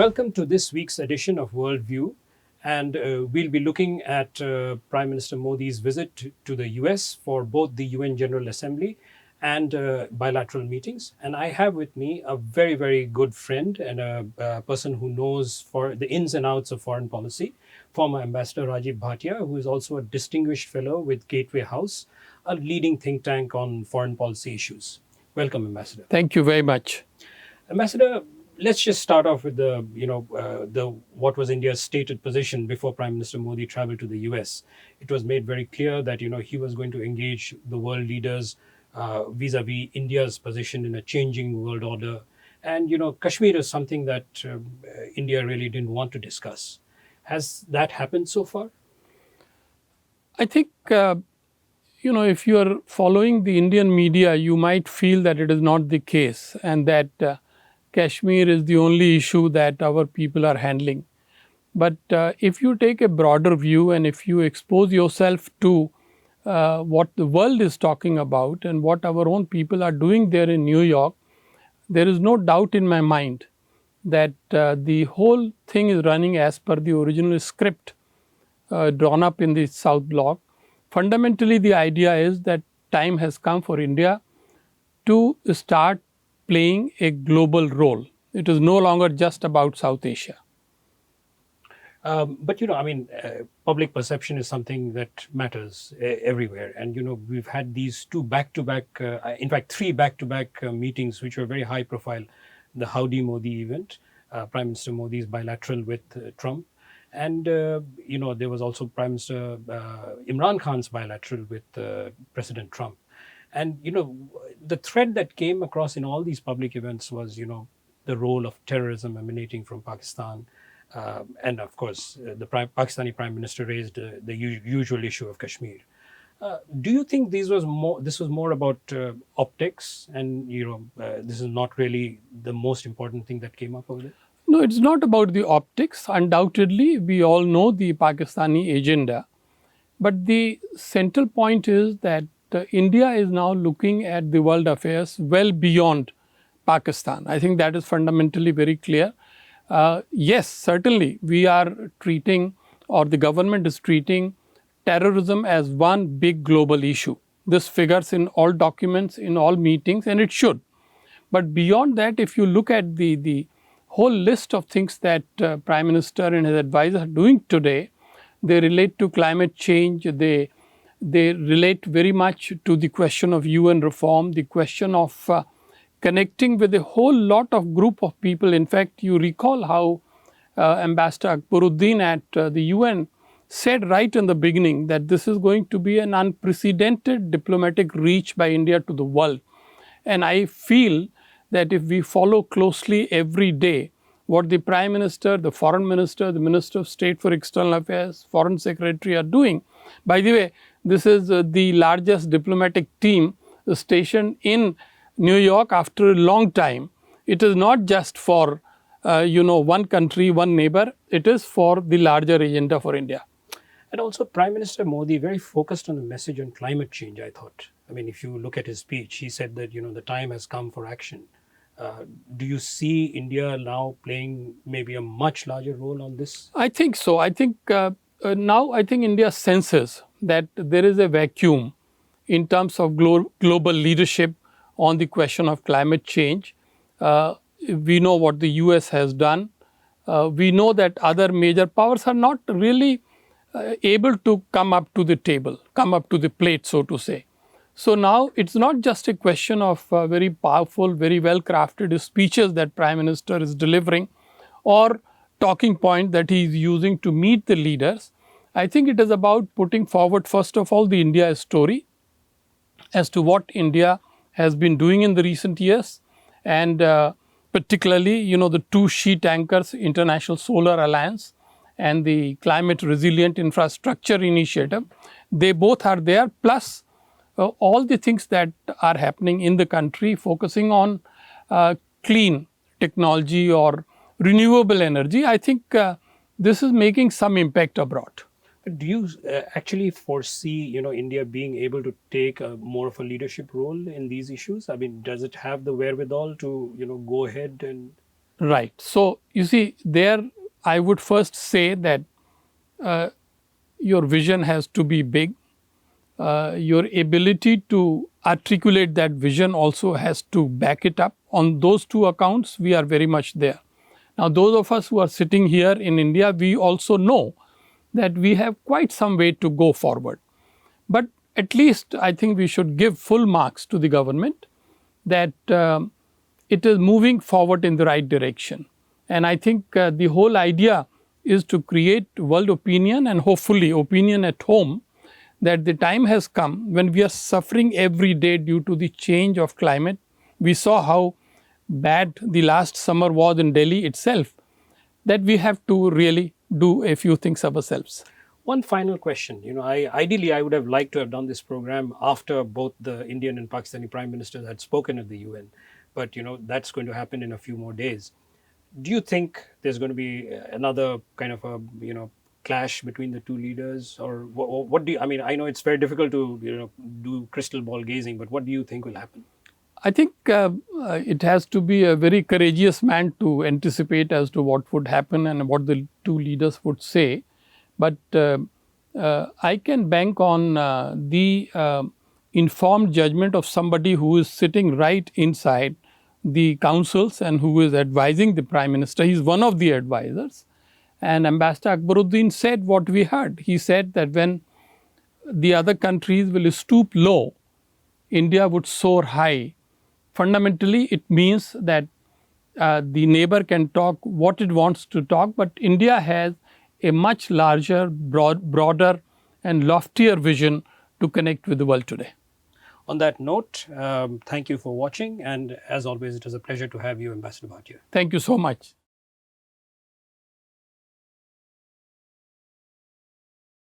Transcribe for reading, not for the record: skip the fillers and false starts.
Welcome to this week's edition of Worldview. And we'll be looking at Prime Minister Modi's visit to the US for both the UN General Assembly and bilateral meetings. And I have with me a very, very good friend and a person who knows for the ins and outs of foreign policy, former Ambassador Rajiv Bhatia, who is also a distinguished fellow with Gateway House, a leading think tank on foreign policy issues. Welcome, Ambassador. Thank you very much. Ambassador, let's just start off with the what was India's stated position before Prime Minister Modi traveled to the US. It was made very clear that he was going to engage the world leaders vis-a-vis India's position in a changing world order, and Kashmir is something that India really didn't want to discuss. Has that happened so far? I think if you are following the Indian media, you might feel that it is not the case and that Kashmir is the only issue that our people are handling. But if you take a broader view and if you expose yourself to what the world is talking about and what our own people are doing there in New York, there is no doubt in my mind that the whole thing is running as per the original script drawn up in the South Bloc. Fundamentally, the idea is that time has come for India to start playing a global role. It is no longer just about South Asia. But public perception is something that matters everywhere. And we've had these two back-to-back, in fact, three back-to-back meetings, which were very high profile. The Howdy Modi event, Prime Minister Modi's bilateral with Trump. And, there was also Prime Minister Imran Khan's bilateral with President Trump. And, the thread that came across in all these public events was, the role of terrorism emanating from Pakistan. And, of course, the Pakistani Prime Minister raised the usual issue of Kashmir. Do you think this was more about optics and, this is not really the most important thing that came up of it? No, it's not about the optics. Undoubtedly, we all know the Pakistani agenda. But the central point is that India is now looking at the world affairs well beyond Pakistan. I think that is fundamentally very clear. Yes, certainly, we are treating, or the government is treating, terrorism as one big global issue. This figures in all documents, in all meetings, and it should. But beyond that, if you look at the whole list of things that Prime Minister and his advisors are doing today, they relate to climate change, they relate very much to the question of UN reform, the question of connecting with a whole lot of group of people. In fact, you recall how Ambassador Akbaruddin at the UN said right in the beginning that this is going to be an unprecedented diplomatic reach by India to the world. And I feel that if we follow closely every day what the Prime Minister, the Foreign Minister, the Minister of State for External Affairs, Foreign Secretary are doing. By the way, this is the largest diplomatic team stationed in New York after a long time. It is not just for, one country, one neighbor. It is for the larger agenda for India. And also Prime Minister Modi very focused on the message on climate change, I thought. I mean, if you look at his speech, he said that, the time has come for action. Do you see India now playing maybe a much larger role on this? I think so. I think now India senses that there is a vacuum in terms of global leadership on the question of climate change. We know what the US has done. We know that other major powers are not really able to come up to the table, come up to the plate, so to say. So now it's not just a question of very powerful, very well crafted speeches that Prime Minister is delivering or talking point that he is using to meet the leaders. I think it is about putting forward, first of all, the India story as to what India has been doing in the recent years, and particularly, the two she tankers, International Solar Alliance and the Climate Resilient Infrastructure Initiative. They both are there, plus all the things that are happening in the country, focusing on clean technology or renewable energy. I think this is making some impact abroad. Do you actually foresee, India being able to take more of a leadership role in these issues? I mean, does it have the wherewithal to, go ahead and Right. So, you see, there I would first say that your vision has to be big. Your ability to articulate that vision also has to back it up. On those two accounts, we are very much there. Now, those of us who are sitting here in India, we also know that we have quite some way to go forward. But at least I think we should give full marks to the government that it is moving forward in the right direction. And I think the whole idea is to create world opinion and hopefully opinion at home that the time has come when we are suffering every day due to the change of climate. We saw how bad the last summer was in Delhi itself, that we have to really do a few things ourselves. One final question. Ideally, I would have liked to have done this program after both the Indian and Pakistani Prime Ministers had spoken at the UN. But, that's going to happen in a few more days. Do you think there's going to be another kind of a, clash between the two leaders? Or what do you, I know it's very difficult to, do crystal ball gazing, but what do you think will happen? I think it has to be a very courageous man to anticipate as to what would happen and what the two leaders would say. But I can bank on the informed judgment of somebody who is sitting right inside the councils and who is advising the Prime Minister. He is one of the advisors. And Ambassador Akbaruddin said what we heard. He said that when the other countries will stoop low, India would soar high. Fundamentally, it means that the neighbor can talk what it wants to talk, but India has a much larger, broader and loftier vision to connect with the world today. On that note, thank you for watching. And as always, it was a pleasure to have you, Ambassador Bhatia. Thank you so much.